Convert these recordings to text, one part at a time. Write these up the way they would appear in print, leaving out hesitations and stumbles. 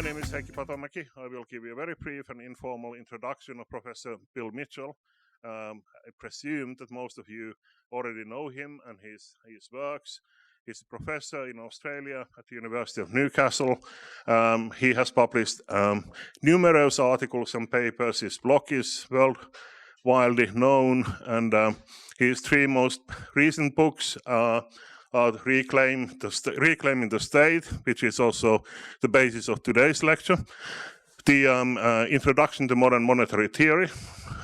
My name is Heikki Patomäki. I will give you a very brief and informal introduction of Professor Bill Mitchell. I presume that most of you already know him and his works. He's a professor in Australia at the University of Newcastle. He has published numerous articles and papers. His blog is widely known, and his three most recent books are Reclaiming the State, which is also the basis of today's lecture. The Introduction to Modern Monetary Theory,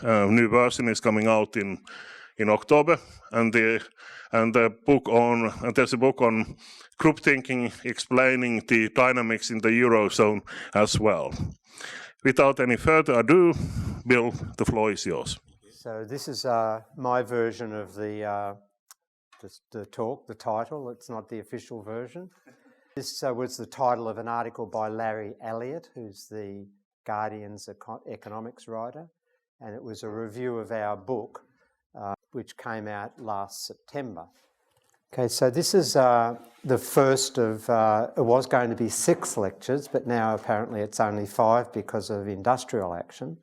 new version is coming out in October, and there's a book on group thinking explaining the dynamics in the Eurozone as well. Without any further ado, Bill, the floor is yours. So this is my version of the talk, the title. It's not the official version. This was the title of an article by Larry Elliott, who's the Guardian's economics writer, and it was a review of our book, which came out last September. Okay, so this is the first of, it was going to be 6 lectures, but now apparently it's only 5 because of industrial action.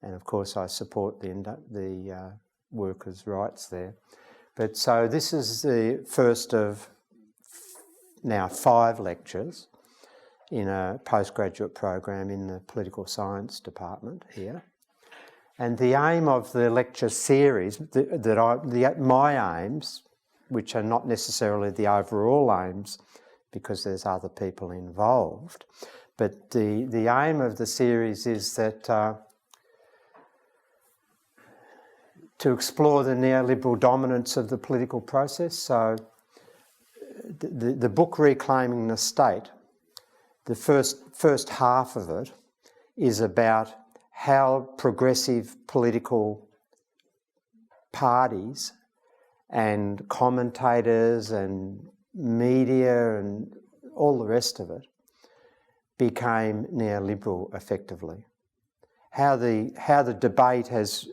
And of course I support the workers' rights there. But so this is the first of now 5 lectures in a postgraduate program in the political science department here. And the aim of the lecture series, my aims, which are not necessarily the overall aims because there's other people involved, but the aim of the series is that to explore the neoliberal dominance of the political process. So the book Reclaiming the State, the first half of it is about how progressive political parties and commentators and media and all the rest of it became neoliberal effectively. How the debate has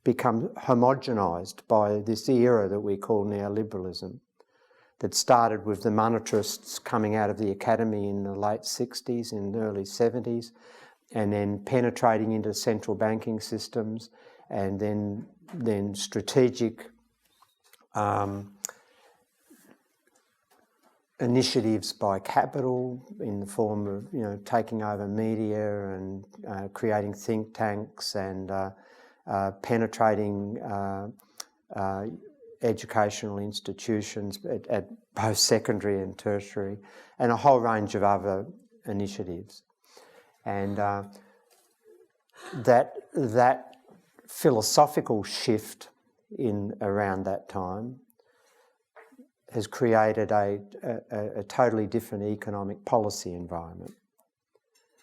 become homogenised by this era that we call neoliberalism, that started with the monetarists coming out of the academy in the late 60s and early 70s, and then penetrating into central banking systems, and then strategic initiatives by capital in the form of taking over media and creating think tanks and penetrating educational institutions at both secondary and tertiary, and a whole range of other initiatives. And that philosophical shift in around that time has created a totally different economic policy environment,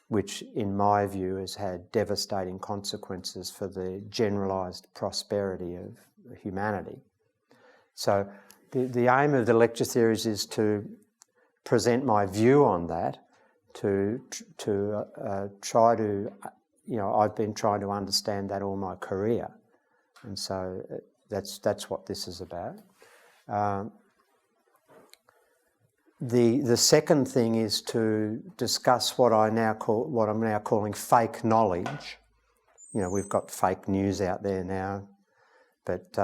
which in my view has had devastating consequences for the generalised prosperity of humanity. So the aim of the lecture series is to present my view on that, to try to, I've been trying to understand that all my career, and so that's what this is about. The second thing is to discuss what I'm now calling fake knowledge. We've got fake news out there now, but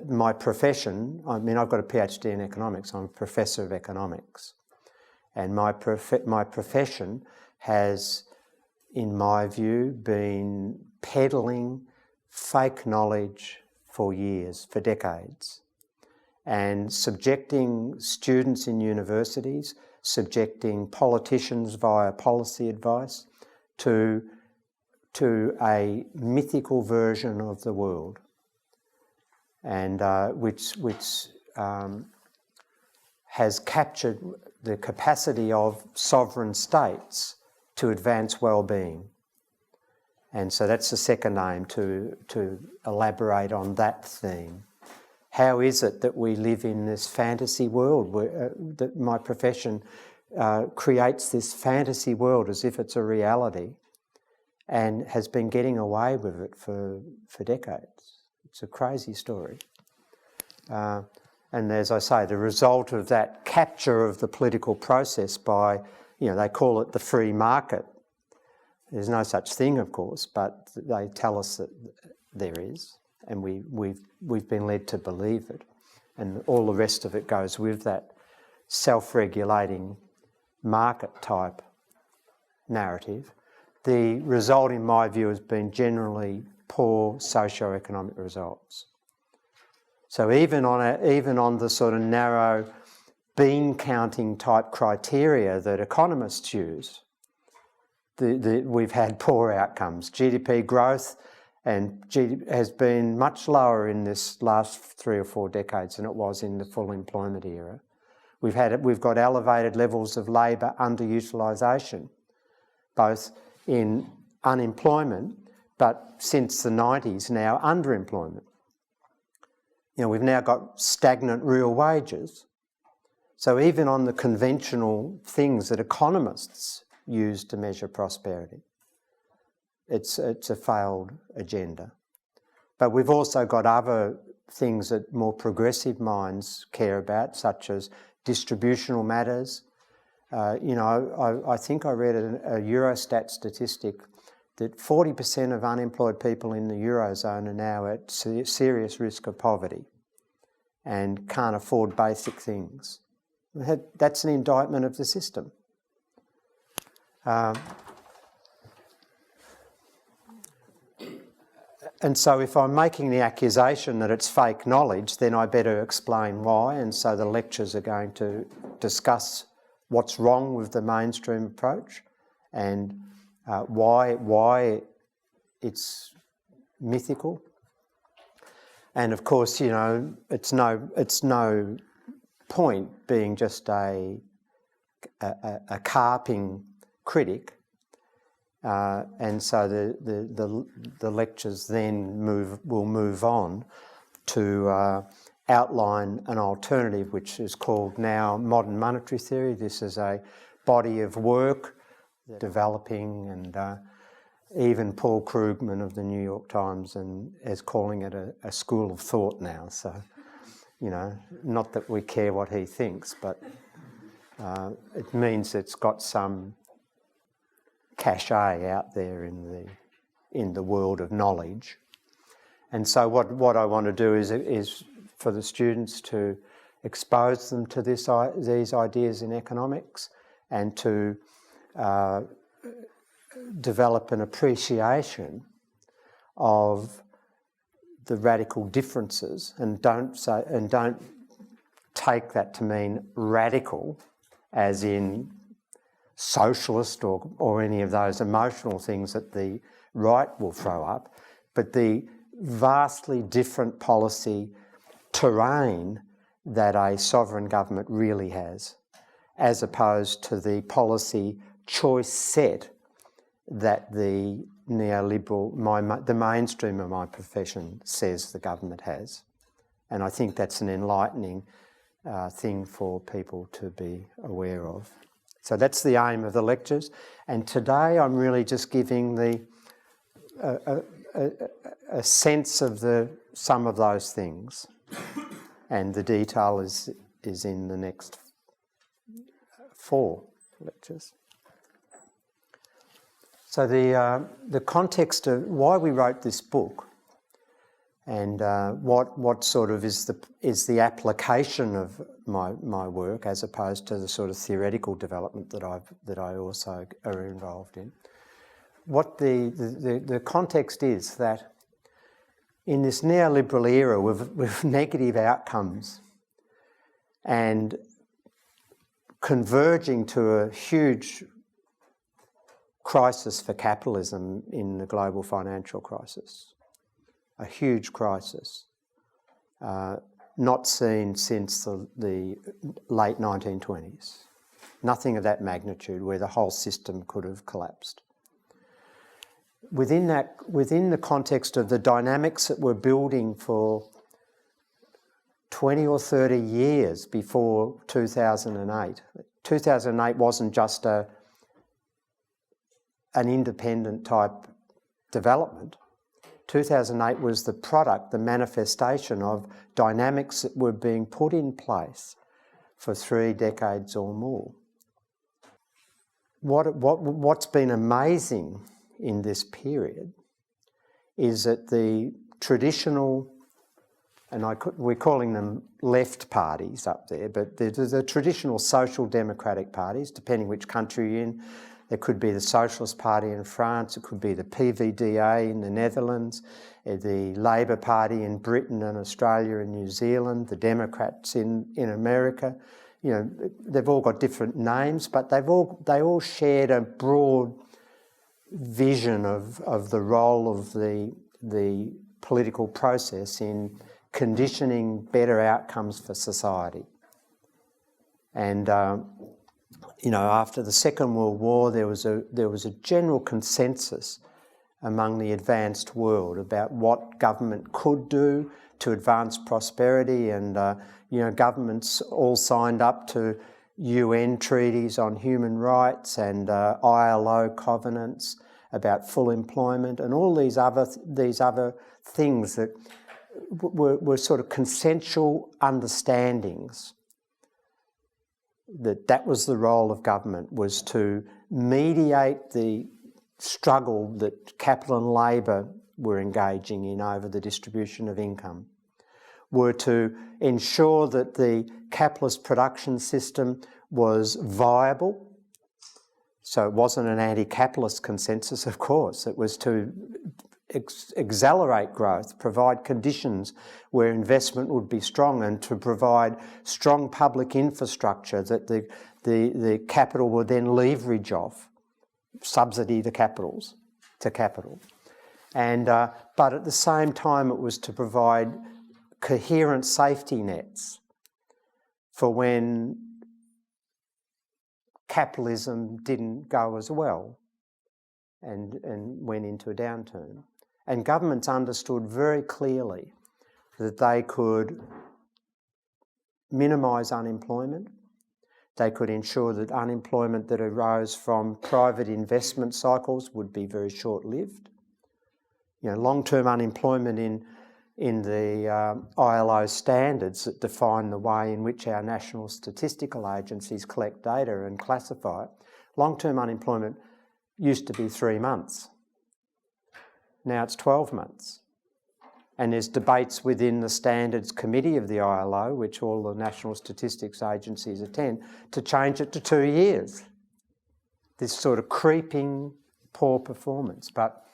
my profession, I've got a PhD in economics. I'm a professor of economics, and my profession has, in my view, been peddling fake knowledge for years, for decades, and subjecting students in universities, subjecting politicians via policy advice to a mythical version of the world, and which has captured the capacity of sovereign states to advance well-being. And so that's the second aim, to elaborate on that theme. How is it that we live in this fantasy world where that my profession creates this fantasy world as if it's a reality, and has been getting away with it for decades? It's a crazy story. And as I say, the result of that capture of the political process by they call it the free market. There's no such thing, of course, but they tell us that there is, and we've been led to believe it, and all the rest of it goes with that self-regulating market type narrative. The result, in my view, has been generally poor socio-economic results. So even on the sort of narrow bean counting type criteria that economists use, we've had poor outcomes. GDP growth has been much lower in this last 3 or 4 decades than it was in the full employment era. We've got elevated levels of labour underutilisation, both in unemployment, but since the 90s now underemployment. We've now got stagnant real wages. So even on the conventional things that economists use to measure prosperity, it's a failed agenda. But we've also got other things that more progressive minds care about, such as distributional matters. I think I read a Eurostat statistic that 40% of unemployed people in the Eurozone are now at serious risk of poverty and can't afford basic things. That's an indictment of the system. And so if I'm making the accusation that it's fake knowledge, then I better explain why. And so the lectures are going to discuss what's wrong with the mainstream approach and why it's mythical. And of course, it's no point being just a carping critic. And so the lectures then will move on to outline an alternative, which is called now modern monetary theory. This is a body of work developing, and even Paul Krugman of the New York Times is calling it a school of thought now. So, not that we care what he thinks, but it means it's got some cachet out there in the world of knowledge. And so what I want to do is for the students to expose them to these ideas in economics and to develop an appreciation of the radical differences, and don't take that to mean radical as in socialist or any of those emotional things that the right will throw up, but the vastly different policy terrain that a sovereign government really has, as opposed to the policy choice set that the neoliberal, the mainstream of my profession says the government has. And I think that's an enlightening thing for people to be aware of. So that's the aim of the lectures. And today I'm really just giving a sense of some of those things. And the detail is in the next 4 lectures. So the context of why we wrote this book and what sort of is the application of my work as opposed to the sort of theoretical development that I also are involved in. What the context is that in this neoliberal era with negative outcomes and converging to a huge crisis for capitalism in the global financial crisis, a huge crisis, not seen since the late 1920s. Nothing of that magnitude where the whole system could have collapsed. Within the context of the dynamics that we're building for 20 or 30 years before 2008. 2008 wasn't just an independent type development. 2008 was the product, the manifestation of dynamics that were being put in place for 3 decades or more. what's been amazing in this period is that the traditional, and we're calling them left parties up there, but the traditional social democratic parties, depending which country you're in. There could be the Socialist Party in France, it could be the PVDA in the Netherlands, the Labor Party in Britain and Australia and New Zealand, the Democrats in America. You know, they've all got different names, but they all shared a broad vision of the role of the political process in conditioning better outcomes for society. And you know, after the Second World War, there was a general consensus among the advanced world about what government could do to advance prosperity, and you know, governments all signed up to UN treaties on human rights and ILO covenants about full employment, and all these other things that were sort of consensual understandings that was the role of government, was to mediate the struggle that capital and labour were engaging in over the distribution of income, were to ensure that the capitalist production system was viable. So it wasn't an anti-capitalist consensus, of course. It was to accelerate growth, provide conditions where investment would be strong, and to provide strong public infrastructure that the capital would then leverage off, subsidy to capital. And but at the same time, it was to provide coherent safety nets for when capitalism didn't go as well and went into a downturn. And governments understood very clearly that they could minimise unemployment. They could ensure that unemployment that arose from private investment cycles would be very short-lived. You know, long-term unemployment in the ILO standards that define the way in which our national statistical agencies collect data and classify it, long-term unemployment used to be 3 months. Now it's 12 months. And there's debates within the Standards Committee of the ILO, which all the national statistics agencies attend, to change it to 2 years. This sort of creeping poor performance. But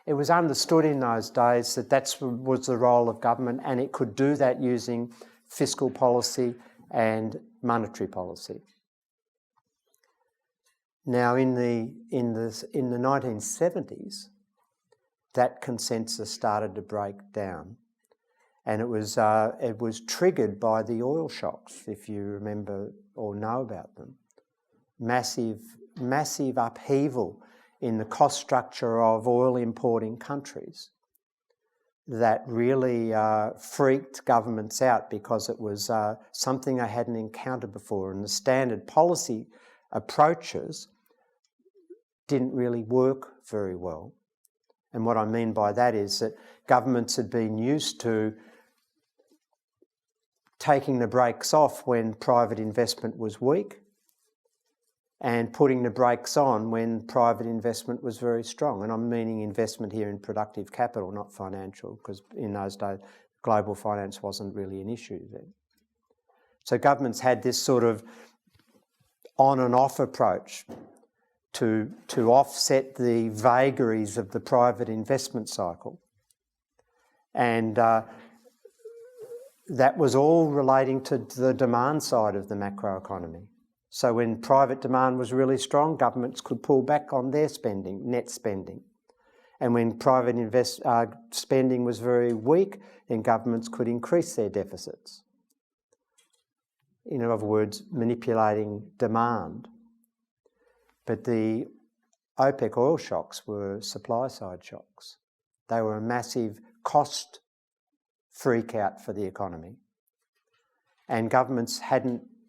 it was understood in those days that was the role of government, and it could do that using fiscal policy and monetary policy. Now, in the 1970s, that consensus started to break down, and it was triggered by the oil shocks, if you remember or know about them. Massive upheaval in the cost structure of oil importing countries that really freaked governments out, because it was something they hadn't encountered before, and the standard policy approaches didn't really work very well. And what I mean by that is that governments had been used to taking the brakes off when private investment was weak and putting the brakes on when private investment was very strong. And I'm meaning investment here in productive capital, not financial, because in those days global finance wasn't really an issue then. So governments had this sort of on and off approach to offset the vagaries of the private investment cycle. And that was all relating to the demand side of the macroeconomy. So when private demand was really strong, governments could pull back on their spending, net spending. And when private spending was very weak, then governments could increase their deficits. In other words, manipulating demand. But the OPEC oil shocks were supply-side shocks. They were a massive cost freak-out for the economy. And governments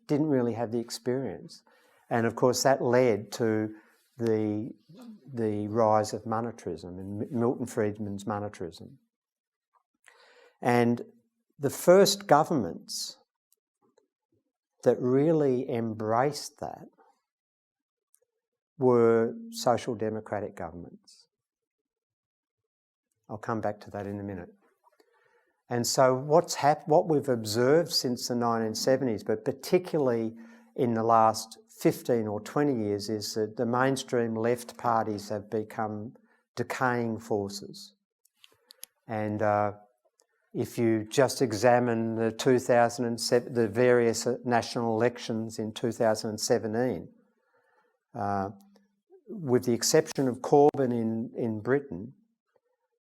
didn't really have the experience. And of course that led to the rise of monetarism and Milton Friedman's monetarism. And the first governments that really embraced that were social democratic governments. I'll come back to that in a minute. And so what we've observed since the 1970s, but particularly in the last 15 or 20 years, is that the mainstream left parties have become decaying forces. And if you just examine the 2007, the various national elections in 2017, with the exception of Corbyn in Britain,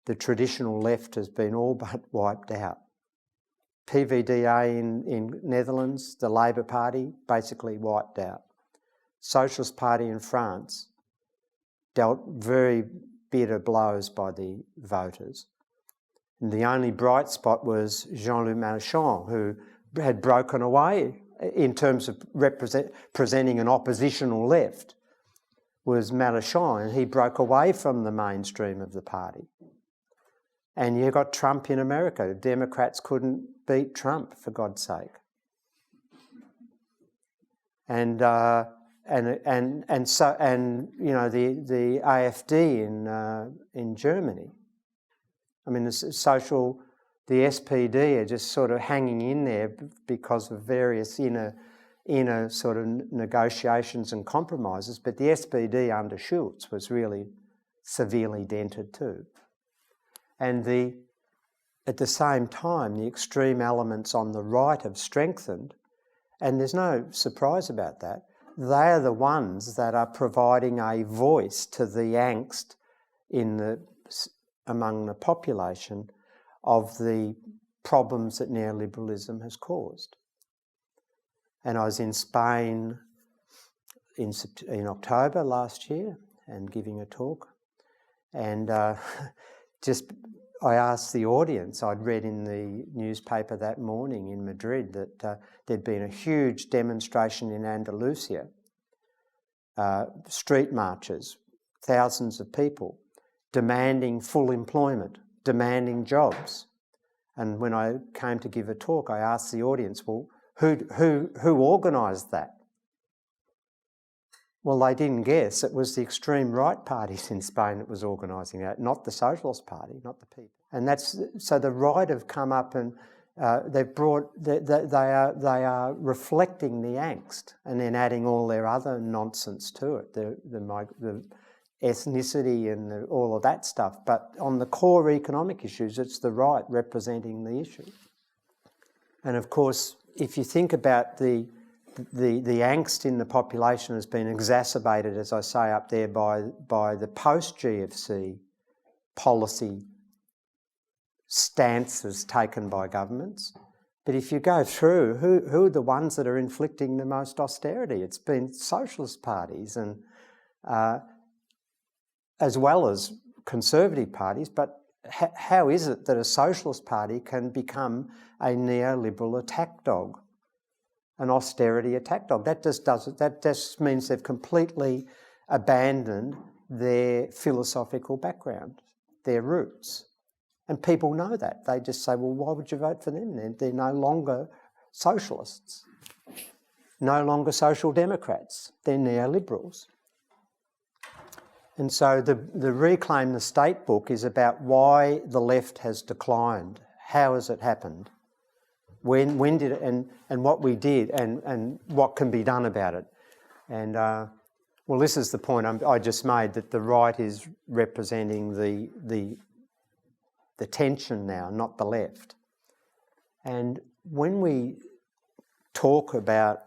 the traditional left has been all but wiped out. PVDA in Netherlands, the Labour Party, basically wiped out. Socialist Party in France dealt very bitter blows by the voters. And the only bright spot was Jean-Luc Mélenchon, who had broken away in terms of presenting an oppositional left, was Mélenchon, and he broke away from the mainstream of the party. And you got Trump in America. Democrats couldn't beat Trump, for God's sake. And the AfD in Germany. I mean, the SPD are just sort of hanging in there because of various inner sort of negotiations and compromises. But the SPD under Schulz was really severely dented too. And at the same time, the extreme elements on the right have strengthened, and there's no surprise about that. They are the ones that are providing a voice to the angst among the population of the problems that neoliberalism has caused. And I was in Spain in October last year and giving a talk, and I asked the audience, I'd read in the newspaper that morning in Madrid that there'd been a huge demonstration in Andalusia, street marches, thousands of people demanding full employment, demanding jobs. And when I came to give a talk, I asked the audience, well, who organised that? Well, they didn't guess. It was the extreme right parties in Spain that was organising that, not the Socialist Party, not the people. And so the right have come up and they are reflecting the angst and then adding all their other nonsense to it, the ethnicity and all of that stuff. But on the core economic issues, it's the right representing the issue. And of course, if you think about the angst in the population has been exacerbated, as I say up there, by the post-GFC policy stances taken by governments. But if you go through, who are the ones that are inflicting the most austerity? It's been socialist parties and as well as conservative parties. But how is it that a socialist party can become a neoliberal attack dog? An austerity attack dog. That just means they've completely abandoned their philosophical background, their roots. And people know that. They just say, well, why would you vote for them? They're no longer socialists, no longer social democrats. They're neoliberals. And so the Reclaim the State book is about why the left has declined. How has it happened? When did it, and what we did, and what can be done about it. And well, this is the point I just made, that the right is representing the tension now, not the left. And when we talk about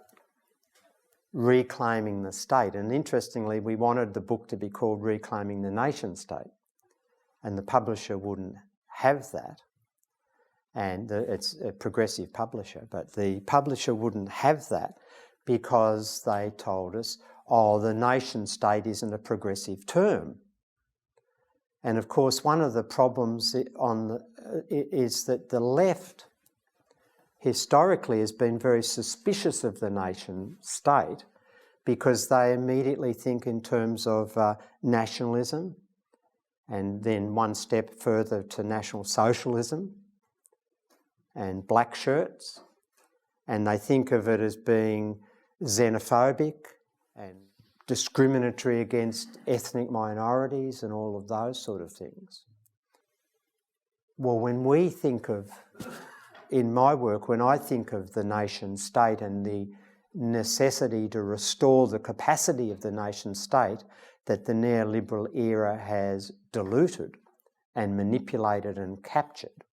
reclaiming the state, and interestingly, we wanted the book to be called Reclaiming the Nation State, and the publisher wouldn't have that. And it's a progressive publisher, but the publisher wouldn't have that because they told us, oh, the nation state isn't a progressive term. And of course, one of the problems is that the left historically has been very suspicious of the nation state because they immediately think in terms of nationalism, and then one step further to National Socialism and black shirts, and they think of it as being xenophobic and discriminatory against ethnic minorities and all of those sort of things. Well, when we think of, in my work, when I think of the nation state and the necessity to restore the capacity of the nation state that the neoliberal era has diluted and manipulated and captured,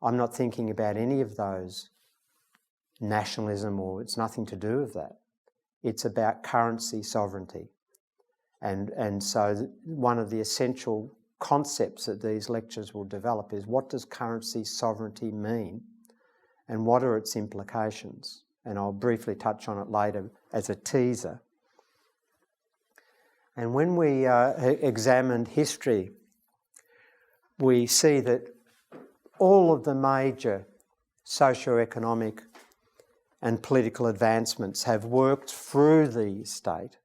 I'm not thinking about any of those nationalism, or it's nothing to do with that. It's about currency sovereignty. And so one of the essential concepts that these lectures will develop is, what does currency sovereignty mean and what are its implications? And I'll briefly touch on it later as a teaser. And when we examined history, we see that all of the major socio-economic and political advancements have worked through the state.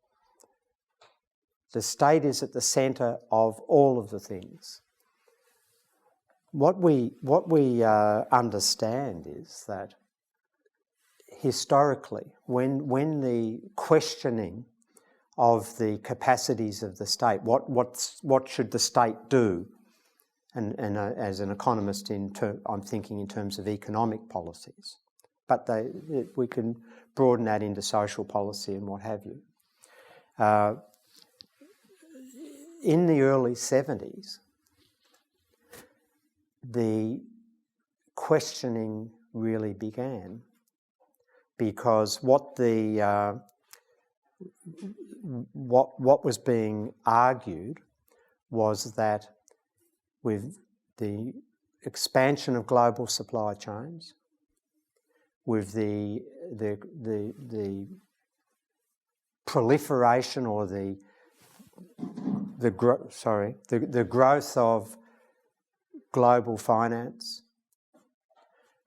The state is at the centre of all of the things. What we understand is that historically, when the questioning of the capacities of the state, what should the state do? And as an economist, I'm thinking in terms of economic policies, but we can broaden that into social policy and what have you. In the early 70s, the questioning really began, because what was being argued was that with the expansion of global supply chains, with the proliferation or the growth of global finance,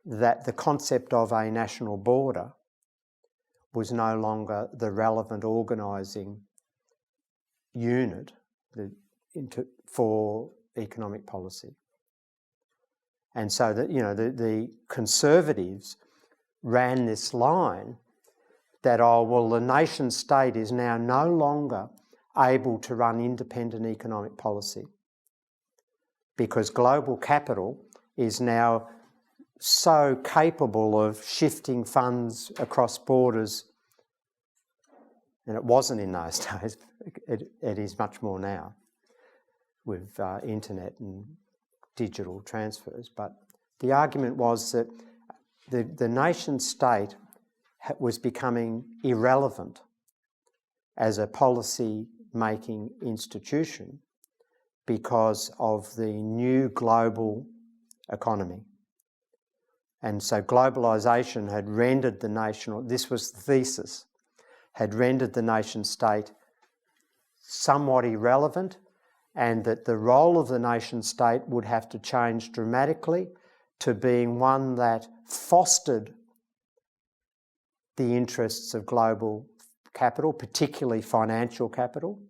that the concept of a national border was no longer the relevant organising unit for economic policy. And so that, the conservatives ran this line that, the nation state is now no longer able to run independent economic policy because global capital is now so capable of shifting funds across borders, and it wasn't in those days, it is much more now with internet and digital transfers. But the argument was that the nation state was becoming irrelevant as a policy-making institution because of the new global economy. And so globalisation had rendered the nation, this was the thesis, had rendered the nation state somewhat irrelevant, and that the role of the nation state would have to change dramatically to being one that fostered the interests of global capital, particularly financial capital,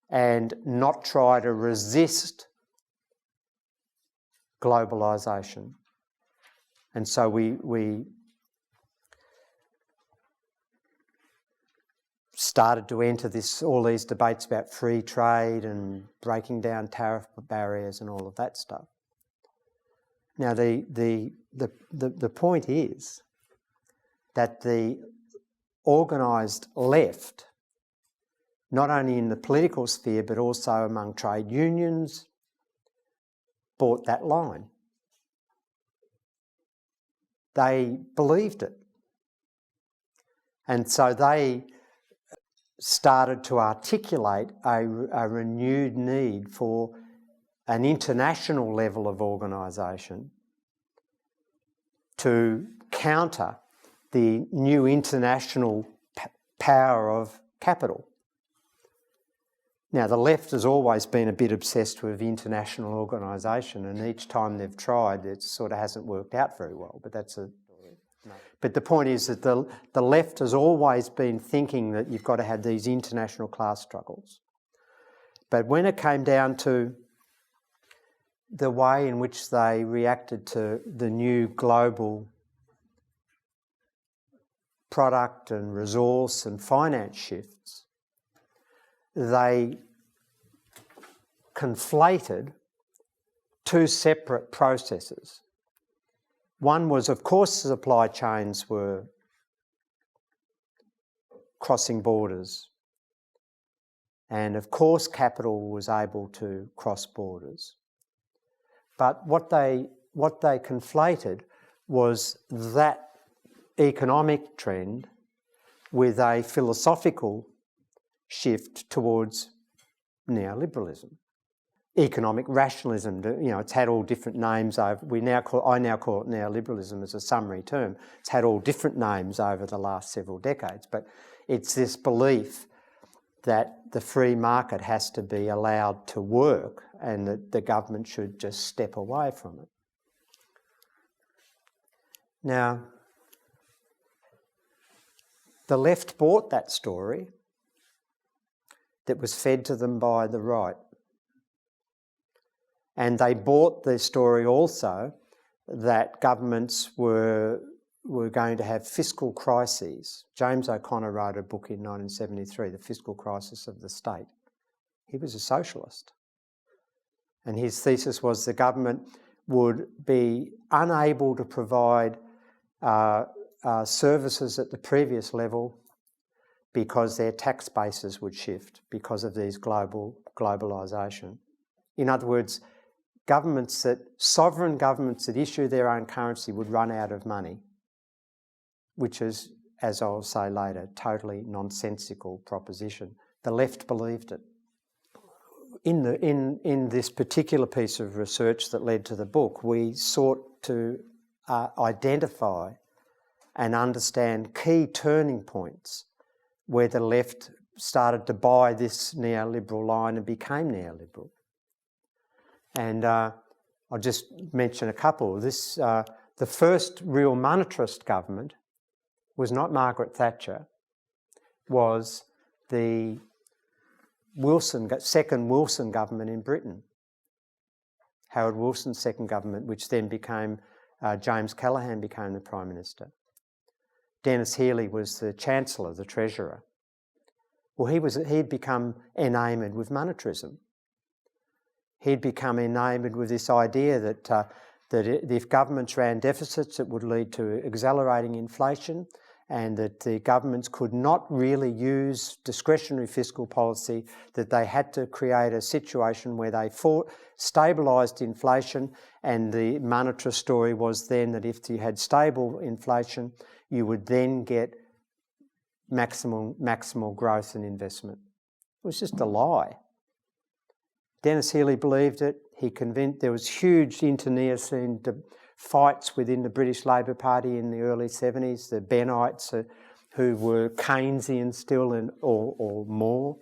and not try to resist globalisation. And so we started to enter all these debates about free trade and breaking down tariff barriers and all of that stuff. Now the point is that the organised left, not only in the political sphere but also among trade unions, bought that line. They believed it. And so they started to articulate a renewed need for an international level of organisation to counter the new international power of capital. Now, the left has always been a bit obsessed with international organisation, and each time they've tried, it sort of hasn't worked out very well, but that's a... No. But the point is that the left has always been thinking that you've got to have these international class struggles. But when it came down to the way in which they reacted to the new global product and resource and finance shifts, they conflated two separate processes. One was, of course, supply chains were crossing borders, and of course capital was able to cross borders. But what they conflated was that economic trend with a philosophical shift towards neoliberalism. Economic rationalism, it's had all different names. I now call it neoliberalism as a summary term. It's had all different names over the last several decades, but it's this belief that the free market has to be allowed to work and that the government should just step away from it. Now, the left bought that story that was fed to them by the right. And they bought the story also that governments were going to have fiscal crises. James O'Connor wrote a book in 1973, The Fiscal Crisis of the State. He was a socialist. And his thesis was the government would be unable to provide services at the previous level because their tax bases would shift because of these globalisation. In other words, sovereign governments that issue their own currency would run out of money, which is, as I'll say later, totally nonsensical proposition. The left believed it. In this particular piece of research that led to the book, we sought to identify and understand key turning points where the left started to buy this neoliberal line and became neoliberal. And I'll just mention a couple. The first real monetarist government was not Margaret Thatcher, was the second Wilson government in Britain. Harold Wilson's second government, which then became, James Callaghan became the Prime Minister. Dennis Healey was the Chancellor, the Treasurer. Well, he'd become enamoured with monetarism. He'd become enamoured with this idea that if governments ran deficits, it would lead to accelerating inflation, and that the governments could not really use discretionary fiscal policy, that they had to create a situation where they stabilised inflation, and the monetarist story was then that if you had stable inflation, you would then get maximal growth and investment. It was just a lie. Dennis Healey believed it. There was huge internecine fights within the British Labour Party in the early 70s, the Bennites, who were Keynesian still or more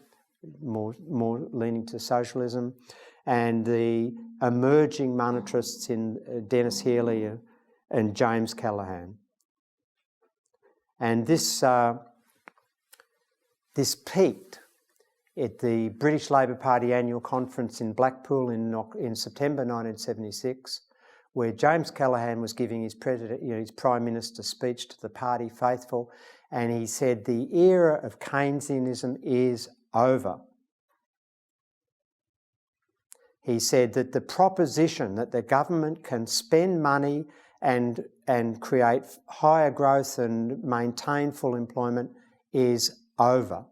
leaning to socialism, and the emerging monetarists in Dennis Healey and James Callaghan. And this peaked at the British Labour Party annual conference in Blackpool in September 1976, where James Callaghan was giving his Prime Minister speech to the party faithful, and he said the era of Keynesianism is over. He said that the proposition that the government can spend money and create higher growth and maintain full employment is over.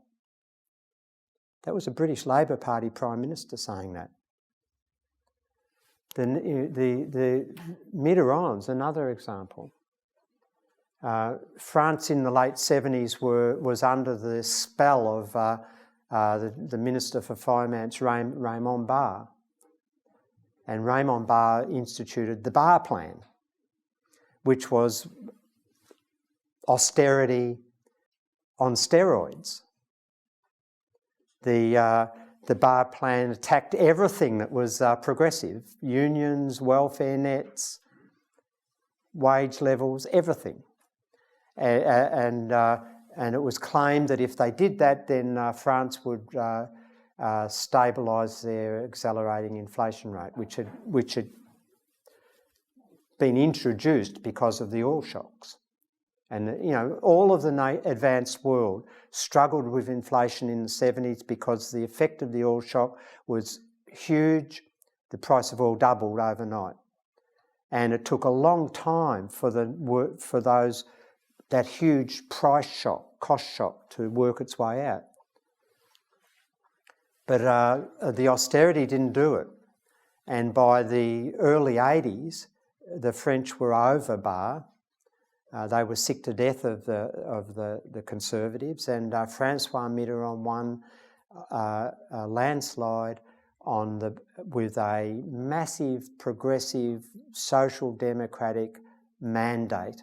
That was a British Labour Party Prime Minister saying that. The Mitterrand's another example. France in the late 70s was under the spell of the Minister for Finance, Raymond Barre. And Raymond Barre instituted the Barre Plan, which was austerity on steroids. The Barre Plan attacked everything that was progressive: unions, welfare nets, wage levels, everything. And it was claimed that if they did that, then France would stabilise their accelerating inflation rate, which had been introduced because of the oil shocks. And, all of the advanced world struggled with inflation in the 70s because the effect of the oil shock was huge. The price of oil doubled overnight. And it took a long time for that huge price shock, cost shock, to work its way out. But the austerity didn't do it. And by the early 80s, the French were over bar. They were sick to death of the Conservatives, and Francois Mitterrand won a landslide with a massive, progressive, social democratic mandate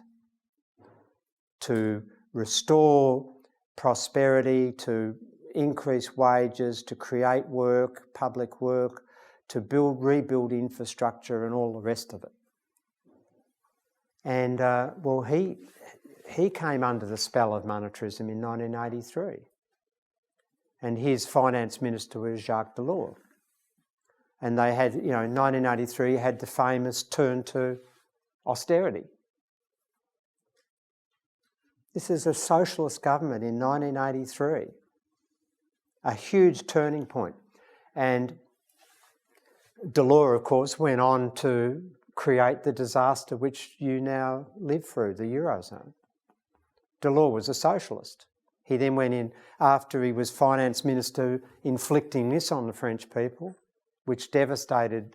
to restore prosperity, to increase wages, to create work, public work, to rebuild infrastructure and all the rest of it. And, he came under the spell of monetarism in 1983. And his finance minister was Jacques Delors. And they had, in 1983, had the famous turn to austerity. This is a socialist government in 1983. A huge turning point. And Delors, of course, went on to create the disaster which you now live through, the Eurozone. Delors was a socialist. He then went in, after he was finance minister, inflicting this on the French people, which devastated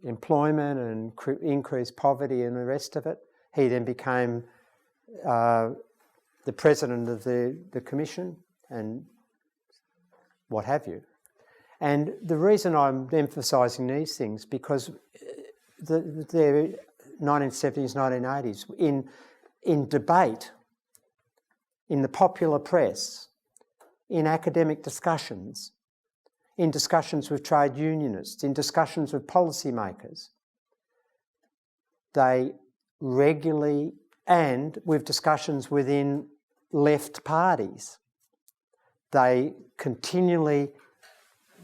employment and increased poverty and the rest of it. He then became the president of the commission and what have you. And the reason I'm emphasising these things, because the 1970s, 1980s, in debate, in the popular press, in academic discussions, in discussions with trade unionists, in discussions with policymakers, they regularly, and with discussions within left parties, they continually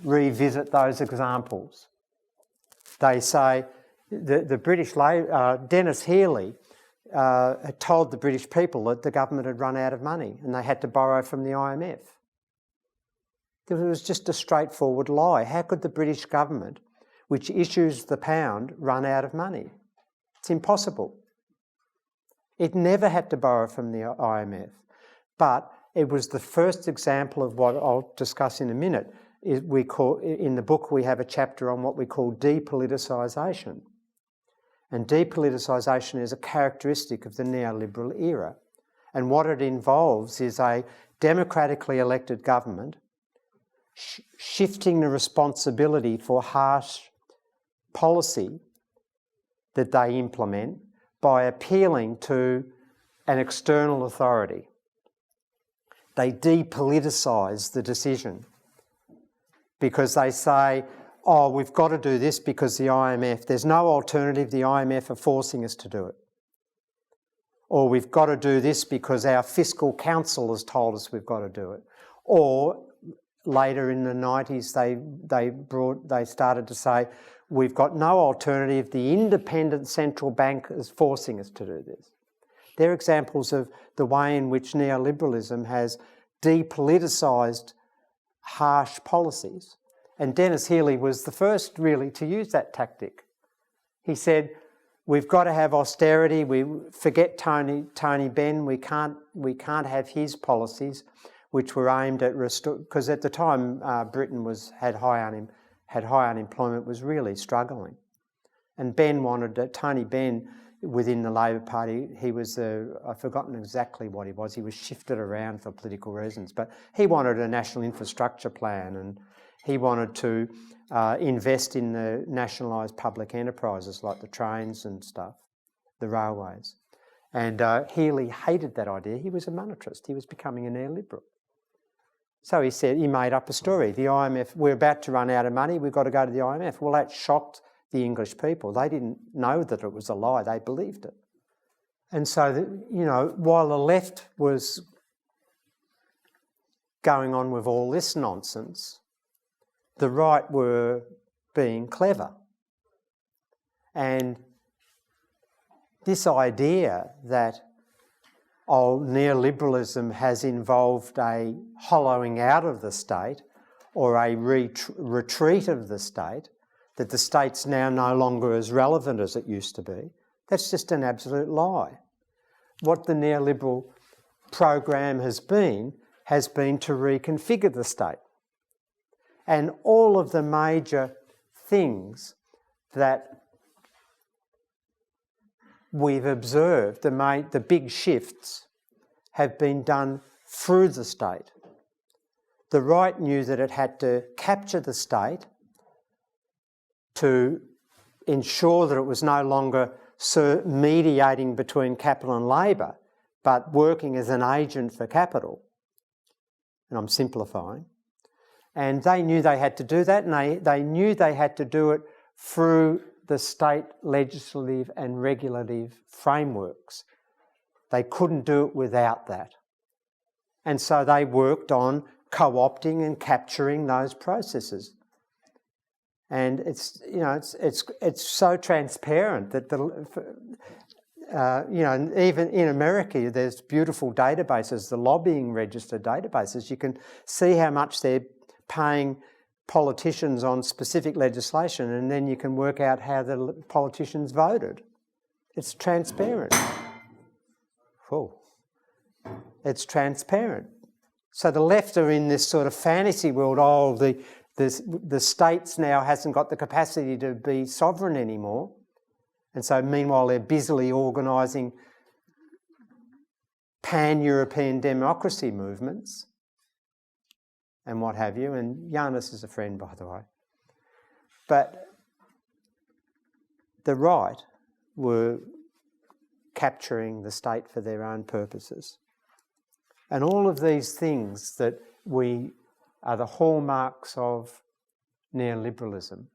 revisit those examples. They say, the British Dennis Healey had told the British people that the government had run out of money and they had to borrow from the IMF. It was just a straightforward lie. How could the British government, which issues the pound, run out of money? It's impossible. It never had to borrow from the IMF. But it was the first example of what I'll discuss in a minute. In the book we have a chapter on what we call depoliticisation. And depoliticisation is a characteristic of the neoliberal era. And what it involves is a democratically elected government shifting the responsibility for harsh policy that they implement by appealing to an external authority. They depoliticise the decision because they say, oh, we've got to do this because the IMF, there's no alternative, the IMF are forcing us to do it. Or we've got to do this because our fiscal council has told us we've got to do it. Or later in the 90s, they started to say, we've got no alternative, the independent central bank is forcing us to do this. They're examples of the way in which neoliberalism has depoliticised harsh policies. And Dennis Healey was the first really to use that tactic. He said, we've got to have austerity, we forget Tony Benn, we can't have his policies, which were aimed at because at the time Britain had high unemployment, was really struggling. And Tony Benn, within the Labor Party, he was I've forgotten exactly what he was. He was shifted around for political reasons, but he wanted a national infrastructure plan and he wanted to invest in the nationalised public enterprises like the trains and stuff, the railways. And Healey hated that idea. He was a monetarist. He was becoming a neoliberal. So he made up a story. The IMF, we're about to run out of money, we've got to go to the IMF. Well, that shocked the English people. They didn't know that it was a lie, they believed it. And so, while the left was going on with all this nonsense, the right were being clever. And this idea that neoliberalism has involved a hollowing out of the state or a retreat of the state, that the state's now no longer as relevant as it used to be. That's just an absolute lie. What the neoliberal program has been to reconfigure the state. And all of the major things that we've observed, the big shifts, have been done through the state. The right knew that it had to capture the state to ensure that it was no longer mediating between capital and labour, but working as an agent for capital. And I'm simplifying. And they knew they had to do that, and they knew they had to do it through the state legislative and regulative frameworks. They couldn't do it without that. And so they worked on co-opting and capturing those processes. And it's so transparent that even in America, there's beautiful databases, the lobbying register databases. You can see how much they're paying politicians on specific legislation, and then you can work out how the politicians voted. It's transparent. Oh, it's transparent. So the left are in this sort of fantasy world. The states now hasn't got the capacity to be sovereign anymore. And so meanwhile they're busily organising pan-European democracy movements and what have you. And Giannis is a friend, by the way. But the right were capturing the state for their own purposes. And all of these things that are the hallmarks of neoliberalism,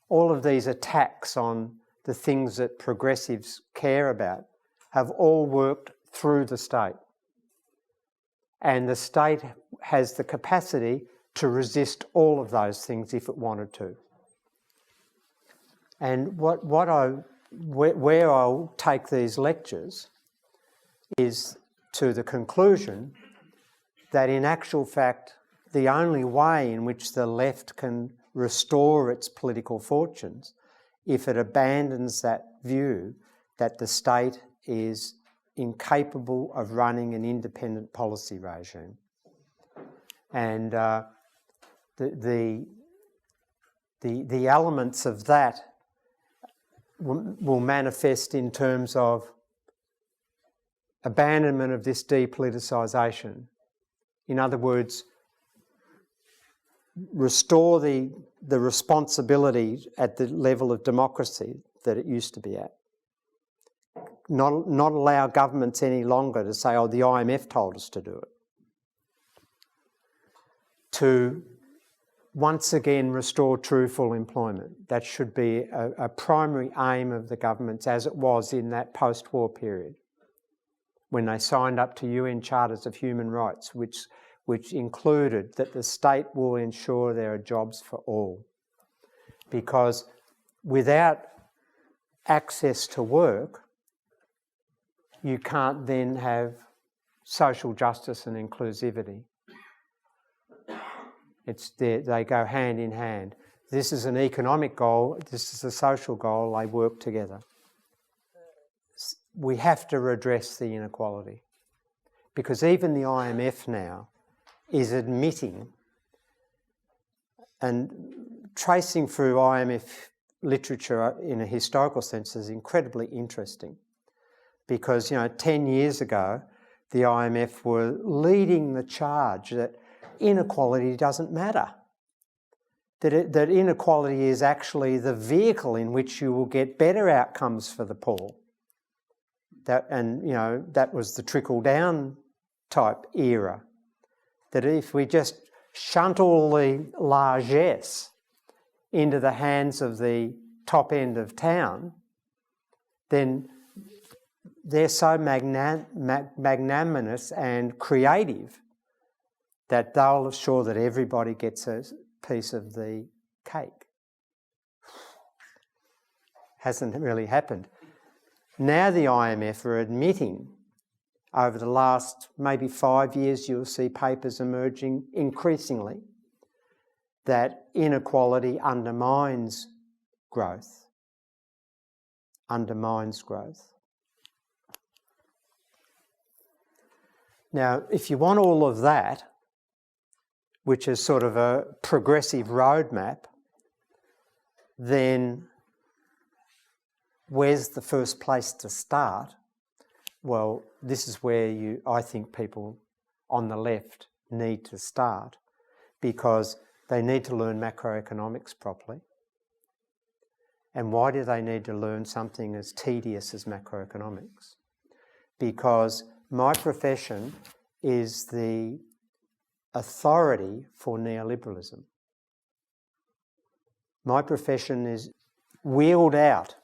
all of these attacks on the things that progressives care about, have all worked through the state. And the state has the capacity to resist all of those things if it wanted to. And where I'll take these lectures is to the conclusion that in actual fact, the only way in which the left can restore its political fortunes, if it abandons that view that the state is incapable of running an independent policy regime. And the elements of that will manifest in terms of abandonment of this depoliticisation. In other words, restore the responsibility at the level of democracy that it used to be at. Not allow governments any longer to say, oh, the IMF told us to do it. To once again restore true full employment. That should be a primary aim of the governments, as it was in that post-war period, when they signed up to UN Charters of Human Rights, which included that the state will ensure there are jobs for all. Because without access to work, you can't then have social justice and inclusivity. They go hand in hand. This is an economic goal, this is a social goal, they work together. We have to redress the inequality, because even the IMF now is admitting, and tracing through IMF literature in a historical sense is incredibly interesting, because 10 years ago the IMF were leading the charge that inequality doesn't matter, that inequality is actually the vehicle in which you will get better outcomes for the poor. That was the trickle-down type era. That if we just shunt all the largesse into the hands of the top end of town, then they're so magnanimous and creative that they'll assure that everybody gets a piece of the cake. Hasn't really happened. Now the IMF are admitting over the last maybe 5 years, you'll see papers emerging increasingly that inequality undermines growth. Undermines growth. Now, if you want all of that, which is sort of a progressive roadmap, then where's the first place to start? Well, this is where I think people on the left need to start, because they need to learn macroeconomics properly. And why do they need to learn something as tedious as macroeconomics? Because my profession is the authority for neoliberalism. My profession is wheeled out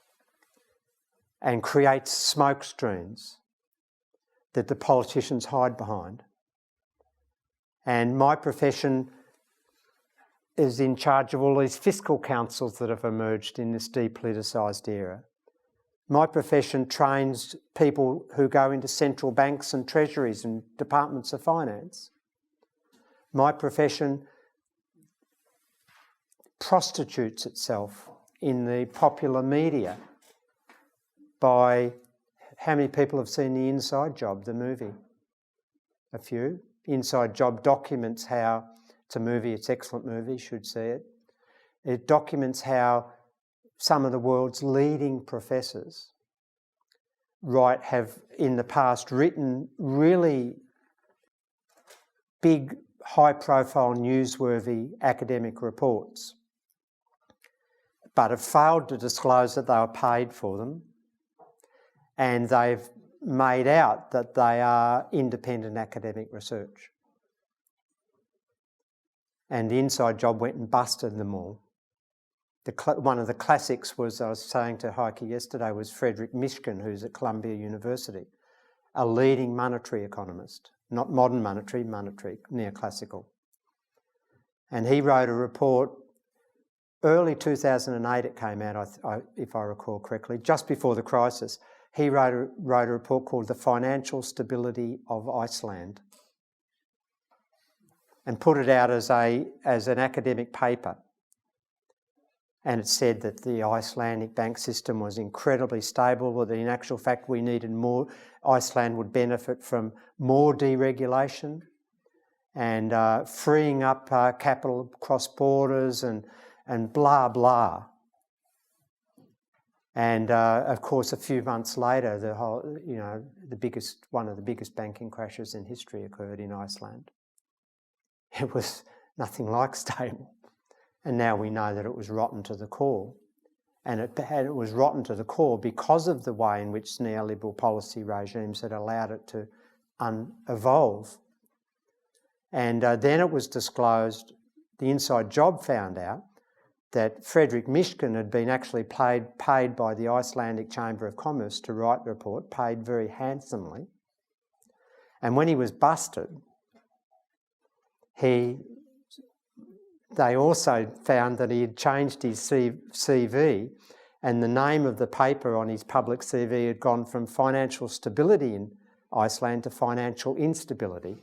and creates smoke screens that the politicians hide behind. And my profession is in charge of all these fiscal councils that have emerged in this depoliticised era. My profession trains people who go into central banks and treasuries and departments of finance. My profession prostitutes itself in the popular media by how many people have seen The Inside Job, the movie? A few. Inside Job documents how, it's a movie, it's an excellent movie, you should see it. It documents how some of the world's leading professors have in the past written really big, high-profile, newsworthy academic reports, but have failed to disclose that they were paid for them, and they've made out that they are independent academic research. And the Inside Job went and busted them all. One of the classics was, I was saying to Heike yesterday, was Friedrich Mishkin, who's at Columbia University, a leading monetary economist, not modern monetary, neoclassical. And he wrote a report, early 2008 it came out, if I recall correctly, just before the crisis. He wrote a report called The Financial Stability of Iceland and put it out as an academic paper. And it said that the Icelandic bank system was incredibly stable, but in actual fact we needed more. Iceland would benefit from more deregulation and freeing up capital across borders and blah, blah. And of course, a few months later, one of the biggest banking crashes in history occurred in Iceland. It was nothing like stable. And now we know that it was rotten to the core. And it was rotten to the core because of the way in which neoliberal policy regimes had allowed it to evolve. And then it was disclosed, the Inside Job found out that Friedrich Mishkin had been actually paid by the Icelandic Chamber of Commerce to write the report, paid very handsomely. And when he was busted, they also found that he had changed his CV, and the name of the paper on his public CV had gone from financial stability in Iceland to financial instability.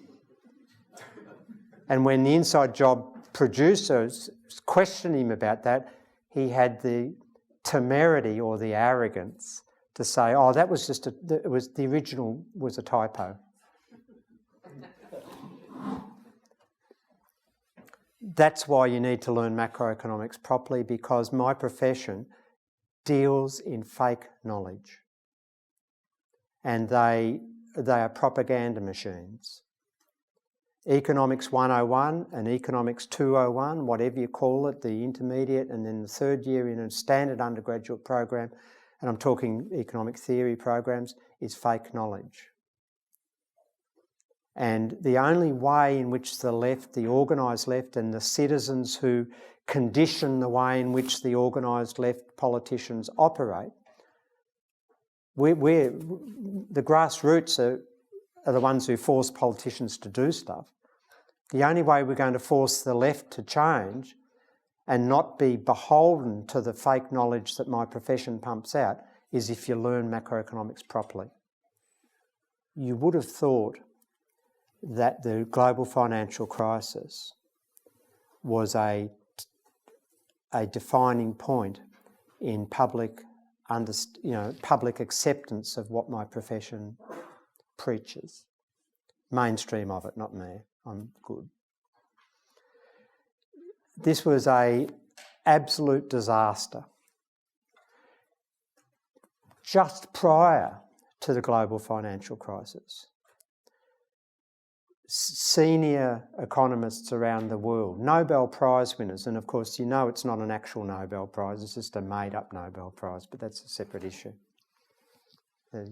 And when the Inside Job producers questioned him about that, he had the temerity or the arrogance to say, "Oh, that was just the original was a typo." That's why you need to learn macroeconomics properly, because my profession deals in fake knowledge. And they are propaganda machines. Economics 101 and Economics 201, whatever you call it, the intermediate and then the third year in a standard undergraduate program, and I'm talking economic theory programs, is fake knowledge. And the only way in which the left, the organised left, and the citizens who condition the way in which the organised left politicians operate, the grassroots are the ones who force politicians to do stuff. The only way we're going to force the left to change and not be beholden to the fake knowledge that my profession pumps out is if you learn macroeconomics properly. you would have thought that the global financial crisis was a defining point in public acceptance of what my profession preaches. Mainstream of it, not me. I'm good. This was an absolute disaster. Just prior to the global financial crisis, senior economists around the world, Nobel Prize winners, and of course you know it's not an actual Nobel Prize, it's just a made-up Nobel Prize, but that's a separate issue.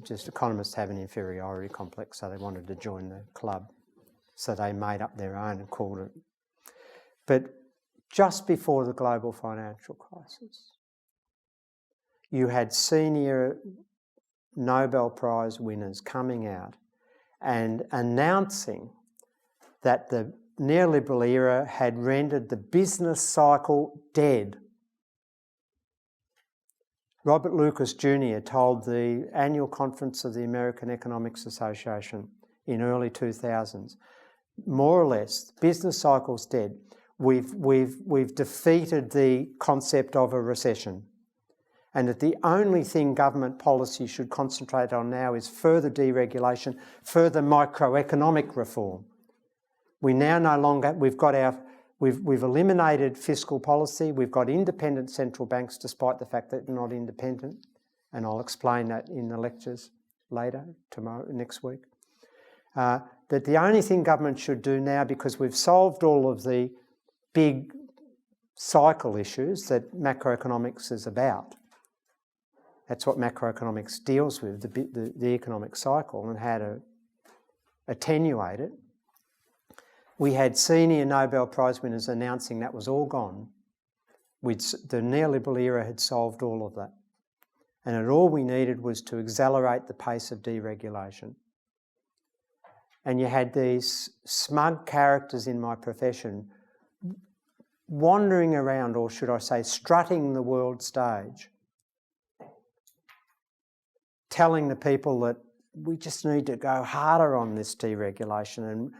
Just economists have an inferiority complex, so they wanted to join the club. So they made up their own and called it. But just before the global financial crisis, you had senior Nobel Prize winners coming out and announcing that the neoliberal era had rendered the business cycle dead. Robert Lucas Jr. told the annual conference of the American Economics Association in early 2000s, more or less, business cycle's dead. We've defeated the concept of a recession, and that the only thing government policy should concentrate on now is further deregulation, further microeconomic reform. We now no longer, we've eliminated fiscal policy, we've got independent central banks despite the fact that they're not independent, and I'll explain that in the lectures later, next week. That the only thing government should do now, because we've solved all of the big cycle issues that macroeconomics is about. That's what macroeconomics deals with, the economic cycle and how to attenuate it. We had senior Nobel Prize winners announcing that was all gone. The neoliberal era had solved all of that. And that all we needed was to accelerate the pace of deregulation. And you had these smug characters in my profession wandering around, or should I say strutting the world stage, telling the people that we just need to go harder on this deregulation and,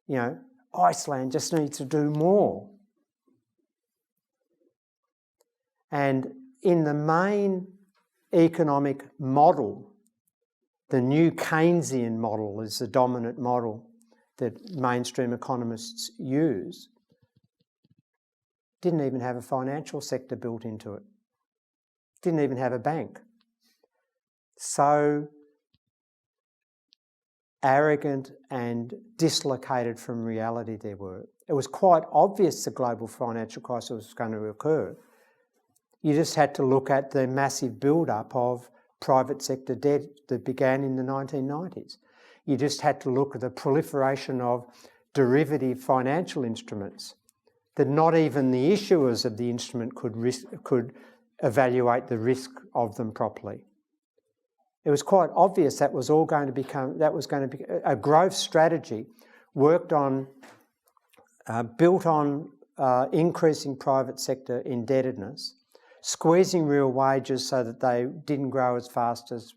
you know, Iceland just needs to do more. And in the main economic model, the new Keynesian model is the dominant model that mainstream economists use, didn't even have a financial sector built into it. Didn't even have a bank. So arrogant and dislocated from reality they were. It was quite obvious the global financial crisis was going to occur. You just had to look at the massive build-up of private sector debt that began in the 1990s. You just had to look at the proliferation of derivative financial instruments that not even the issuers of the instrument could evaluate the risk of them properly. It was quite obvious that was going to be a growth strategy built on increasing private sector indebtedness, squeezing real wages so that they didn't grow as fast as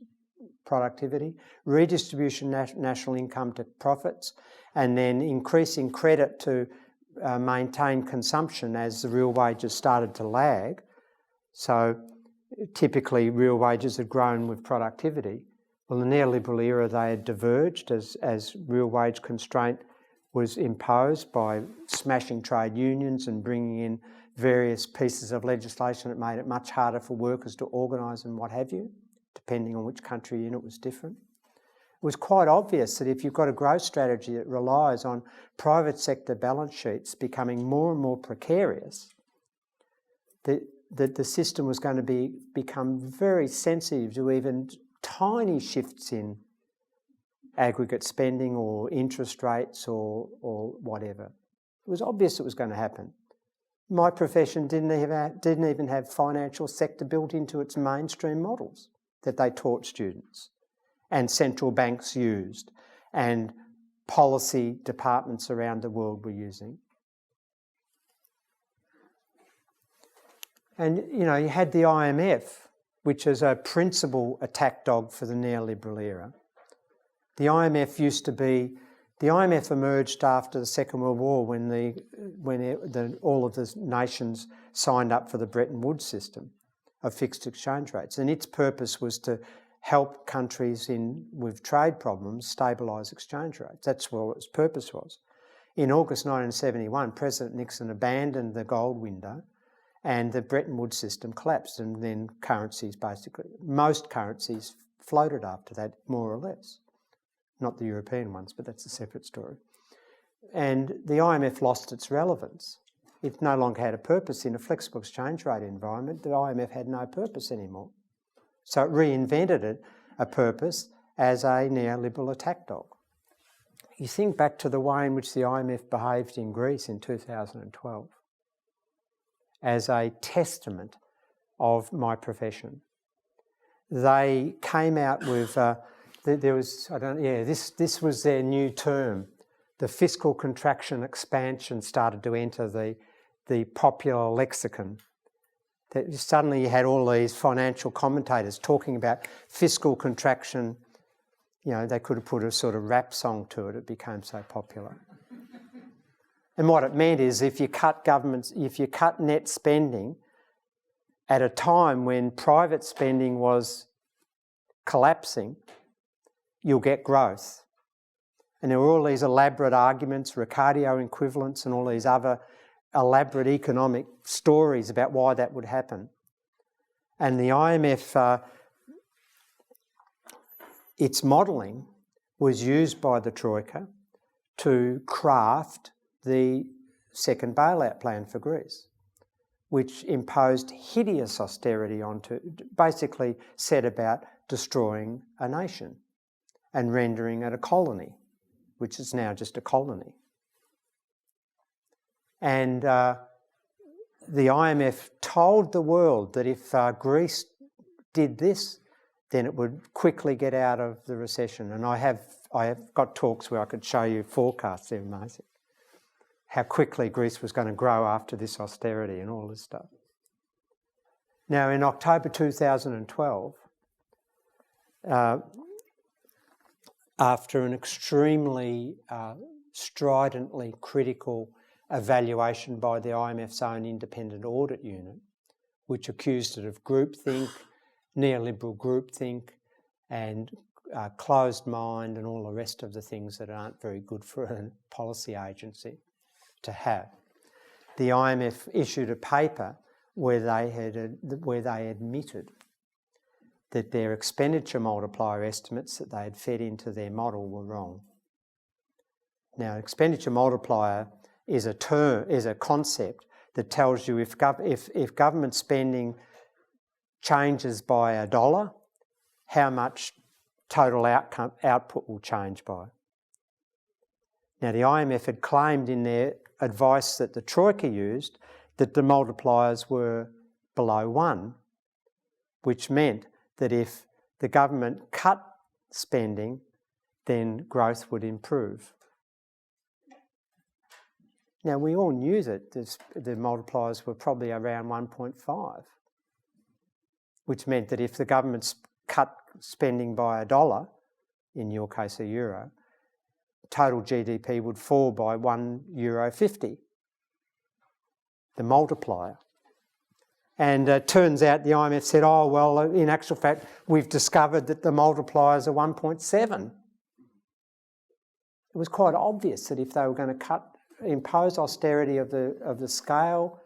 productivity, redistribution national income to profits, and then increasing credit to maintain consumption as the real wages started to lag. So typically real wages had grown with productivity. Well, in the neoliberal era they had diverged as real wage constraint was imposed by smashing trade unions and bringing in various pieces of legislation that made it much harder for workers to organise and what have you, depending on which country you're in, it was different. It was quite obvious that if you've got a growth strategy that relies on private sector balance sheets becoming more and more precarious, that the system was going to become very sensitive to even tiny shifts in aggregate spending or interest rates or whatever. It was obvious it was going to happen. My profession didn't even have financial sector built into its mainstream models that they taught students and central banks used and policy departments around the world were using. And, you know, you had the IMF, which is a principal attack dog for the neoliberal era, The IMF emerged after the Second World War when all of the nations signed up for the Bretton Woods system of fixed exchange rates, and its purpose was to help countries with trade problems stabilise exchange rates. That's what its purpose was. In August 1971, President Nixon abandoned the gold window and the Bretton Woods system collapsed, and then most currencies floated after that, more or less. Not the European ones, but that's a separate story. And the IMF lost its relevance. It no longer had a purpose in a flexible exchange rate environment. The IMF had no purpose anymore. So it reinvented a purpose as a neoliberal attack dog. You think back to the way in which the IMF behaved in Greece in 2012 as a testament of my profession. They came out with, this was their new term. The fiscal contraction expansion started to enter the popular lexicon. That suddenly you had all these financial commentators talking about fiscal contraction. You know, they could have put a sort of rap song to it. It became so popular. And what it meant is if you cut net spending at a time when private spending was collapsing, you'll get growth. And there were all these elaborate arguments, Ricardo equivalents and all these other elaborate economic stories about why that would happen. And the IMF, its modelling was used by the Troika to craft the second bailout plan for Greece, which imposed hideous austerity basically set about destroying a nation and rendering it a colony, which is now just a colony. And the IMF told the world that if Greece did this, then it would quickly get out of the recession. And I have got talks where I could show you forecasts. They're amazing. How quickly Greece was going to grow after this austerity and all this stuff. Now, in October 2012, after an extremely stridently critical evaluation by the IMF's own independent audit unit, which accused it of groupthink, neoliberal groupthink, and closed mind and all the rest of the things that aren't very good for a policy agency to have. The IMF issued a paper where they admitted that their expenditure multiplier estimates that they had fed into their model were wrong. Now, expenditure multiplier is a concept that tells you if government spending changes by $1, how much total output will change by. Now, the IMF had claimed in their advice that the Troika used that the multipliers were below 1, which meant that if the government cut spending, then growth would improve. Now, we all knew that the multipliers were probably around 1.5, which meant that if the government cut spending by $1, in your case a euro, total GDP would fall by €1.50, the multiplier. And it turns out the IMF said, oh, well, in actual fact, we've discovered that the multipliers are 1.7. It was quite obvious that if they were going to impose austerity of the scale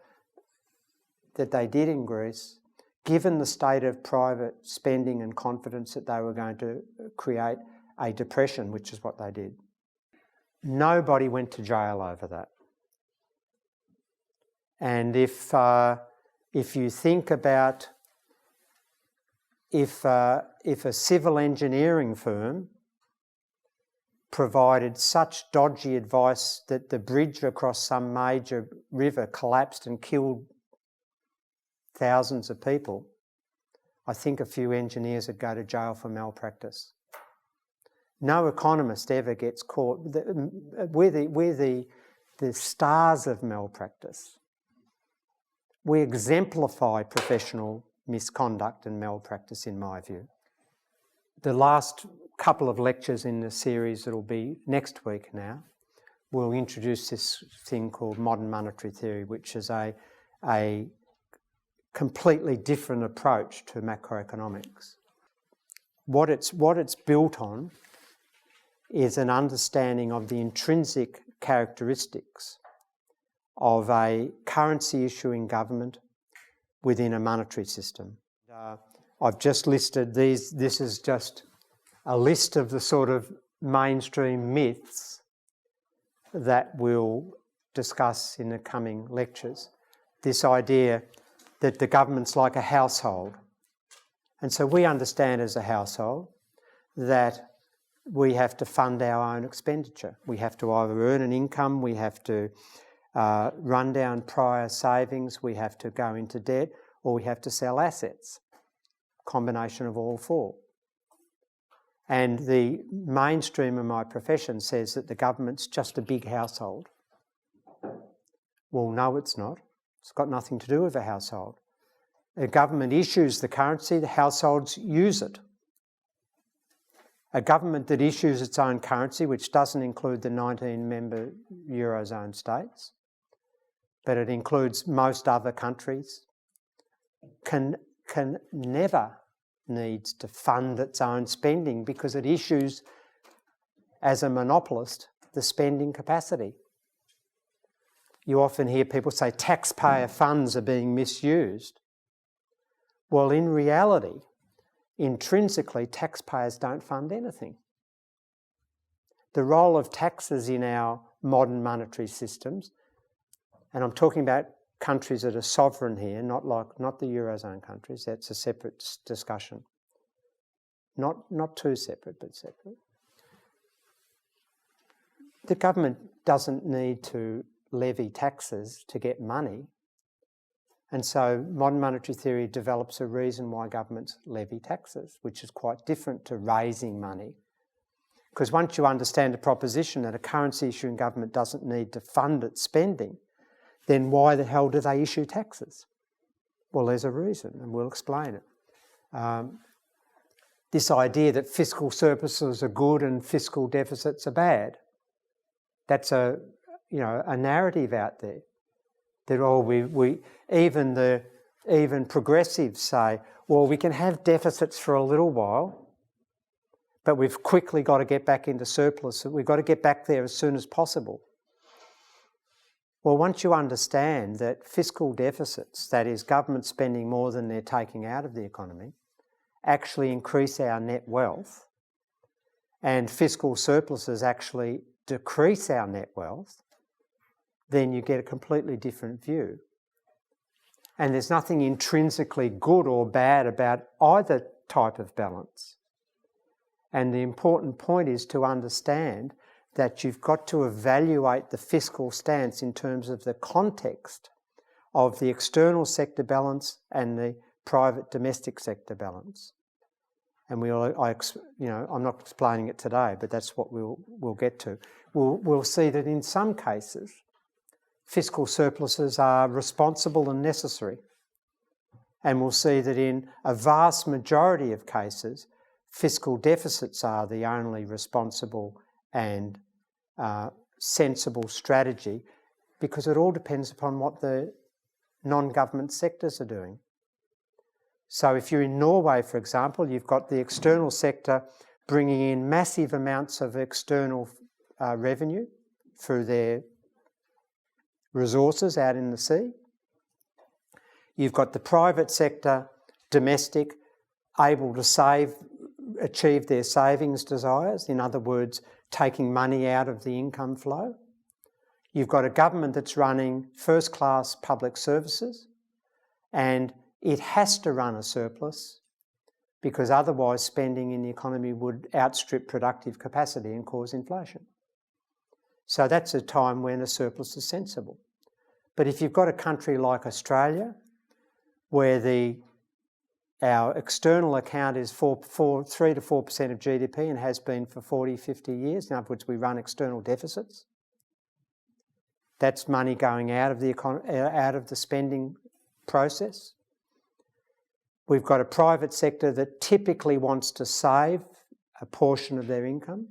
that they did in Greece, given the state of private spending and confidence, that they were going to create a depression, which is what they did. Nobody went to jail over that. And if you think about if a civil engineering firm provided such dodgy advice that the bridge across some major river collapsed and killed thousands of people, I think a few engineers would go to jail for malpractice. No economist ever gets caught. We're the stars of malpractice. We exemplify professional misconduct and malpractice, in my view. The last couple of lectures in the series that'll be next week now, we'll introduce this thing called modern monetary theory, which is a completely different approach to macroeconomics. What it's built on is an understanding of the intrinsic characteristics of a currency issuing government within a monetary system. I've just listed these. This is just a list of the sort of mainstream myths that we'll discuss in the coming lectures. This idea that the government's like a household. And so we understand as a household that we have to fund our own expenditure. We have to either earn an income, we have to run down prior savings, we have to go into debt, or we have to sell assets. Combination of all four. And the mainstream of my profession says that the government's just a big household. Well, no, it's not. It's got nothing to do with a household. A government issues the currency, the households use it. A government that issues its own currency, which doesn't include the 19-member Eurozone states, but it includes most other countries, can never needs to fund its own spending because it issues, as a monopolist, the spending capacity. You often hear people say taxpayer funds are being misused. Well, in reality, intrinsically, taxpayers don't fund anything. The role of taxes in our modern monetary systems, and I'm talking about countries that are sovereign here, not the Eurozone countries, that's a separate discussion. Not too separate, but separate. The government doesn't need to levy taxes to get money. And so modern monetary theory develops a reason why governments levy taxes, which is quite different to raising money. Because once you understand the proposition that a currency issuing government doesn't need to fund its spending, then why the hell do they issue taxes? Well, there's a reason, and we'll explain it. This idea that fiscal surpluses are good and fiscal deficits are bad, that's a narrative out there. That even progressives say, well, we can have deficits for a little while, but we've quickly got to get back into surplus. We've got to get back there as soon as possible. Well, once you understand that fiscal deficits, that is government spending more than they're taking out of the economy, actually increase our net wealth, and fiscal surpluses actually decrease our net wealth, then you get a completely different view. And there's nothing intrinsically good or bad about either type of balance. And the important point is to understand that you've got to evaluate the fiscal stance in terms of the context of the external sector balance and the private domestic sector balance. And I'm not explaining it today, but that's what we'll get to. We'll see that in some cases, fiscal surpluses are responsible and necessary. And we'll see that in a vast majority of cases, fiscal deficits are the only responsible and sensible strategy, because it all depends upon what the non-government sectors are doing. So if you're in Norway, for example, you've got the external sector bringing in massive amounts of external revenue through their resources out in the sea. You've got the private sector, domestic, able to achieve their savings desires, in other words, taking money out of the income flow. You've got a government that's running first-class public services, and it has to run a surplus because otherwise spending in the economy would outstrip productive capacity and cause inflation. So that's a time when a surplus is sensible. But if you've got a country like Australia, where our external account is 3 to 4% of GDP and has been for 40, 50 years, in other words, we run external deficits, that's money going out of the spending process. We've got a private sector that typically wants to save a portion of their income,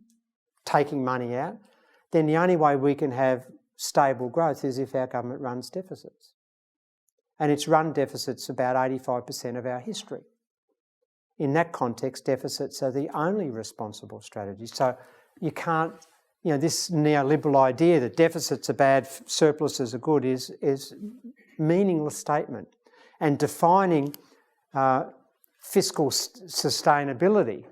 taking money out, then the only way we can have stable growth is if our government runs deficits. And it's run deficits about 85% of our history. In that context, deficits are the only responsible strategy. So you can't, this neoliberal idea that deficits are bad, surpluses are good is meaningless statement. And defining fiscal sustainability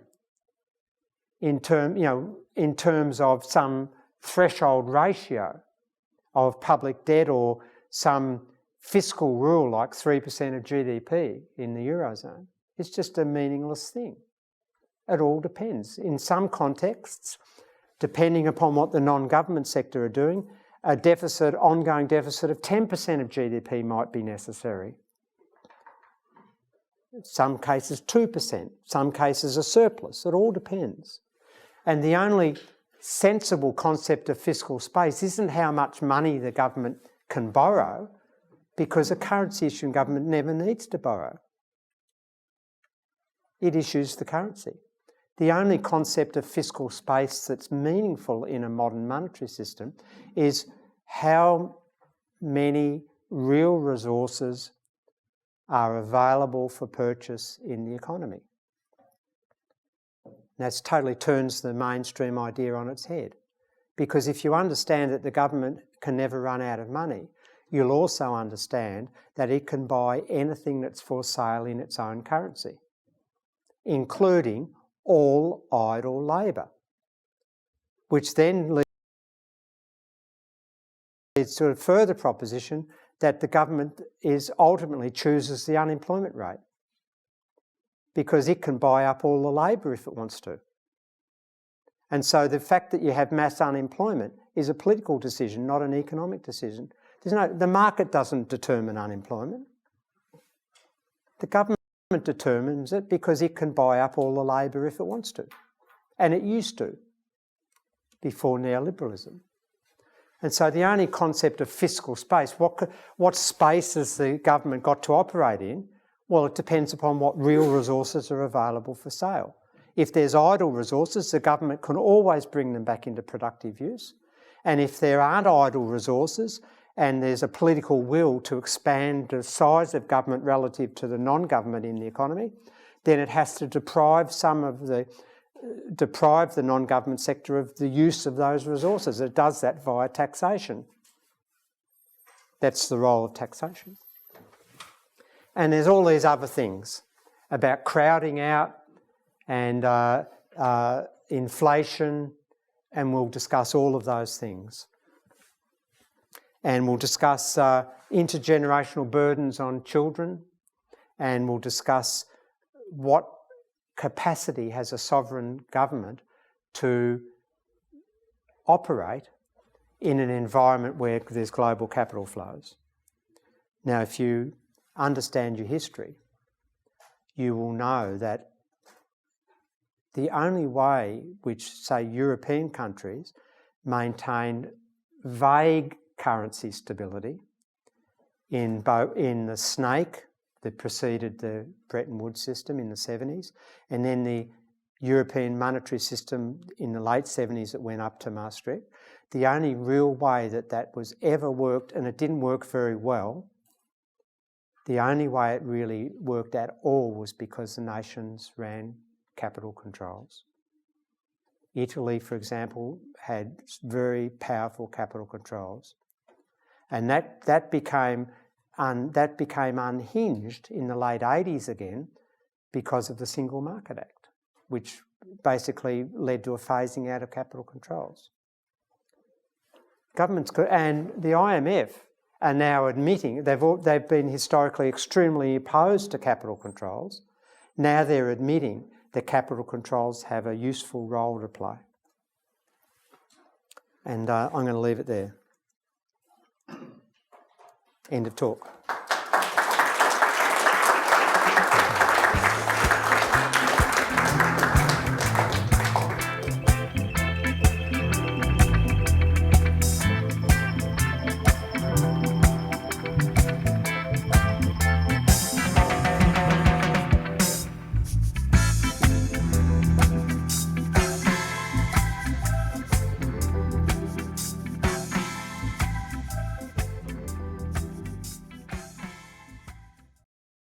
in terms of some threshold ratio of public debt or some fiscal rule like 3% of GDP in the Eurozone, it's just a meaningless thing. It all depends. In some contexts, depending upon what the non-government sector are doing, a ongoing deficit of 10% of GDP might be necessary. Some cases 2%, some cases a surplus. It all depends. And the only sensible concept of fiscal space isn't how much money the government can borrow, because a currency issuing government never needs to borrow. It issues the currency. The only concept of fiscal space that's meaningful in a modern monetary system is how many real resources are available for purchase in the economy. That totally turns the mainstream idea on its head. Because if you understand that the government can never run out of money, you'll also understand that it can buy anything that's for sale in its own currency, including all idle labour, which then leads to a further proposition that the government ultimately chooses the unemployment rate, because it can buy up all the labour if it wants to. And so the fact that you have mass unemployment is a political decision, not an economic decision. The market doesn't determine unemployment. The government determines it because it can buy up all the labour if it wants to. And it used to before neoliberalism. And so the only concept of fiscal space, what space has the government got to operate in? Well, it depends upon what real resources are available for sale. If there's idle resources, the government can always bring them back into productive use. And if there aren't idle resources and there's a political will to expand the size of government relative to the non-government in the economy, then it has to deprive the non-government sector of the use of those resources. It does that via taxation. That's the role of taxation. And there's all these other things about crowding out and inflation, and we'll discuss all of those things. And we'll discuss intergenerational burdens on children, and we'll discuss what capacity has a sovereign government to operate in an environment where there's global capital flows. Now, if you understand your history, you will know that the only way which, say, European countries maintained vague currency stability in the snake that preceded the Bretton Woods system in the 70s, and then the European monetary system in the late 70s that went up to Maastricht, the only real way that was ever worked, and it didn't work very well, the only way it really worked at all was because the nations ran capital controls. Italy, for example, had very powerful capital controls. And that became unhinged in the late 80s again because of the Single Market Act, which basically led to a phasing out of capital controls. Governments and the IMF are now admitting they've been historically extremely opposed to capital controls. Now they're admitting that capital controls have a useful role to play. And I'm going to leave it there. End of talk.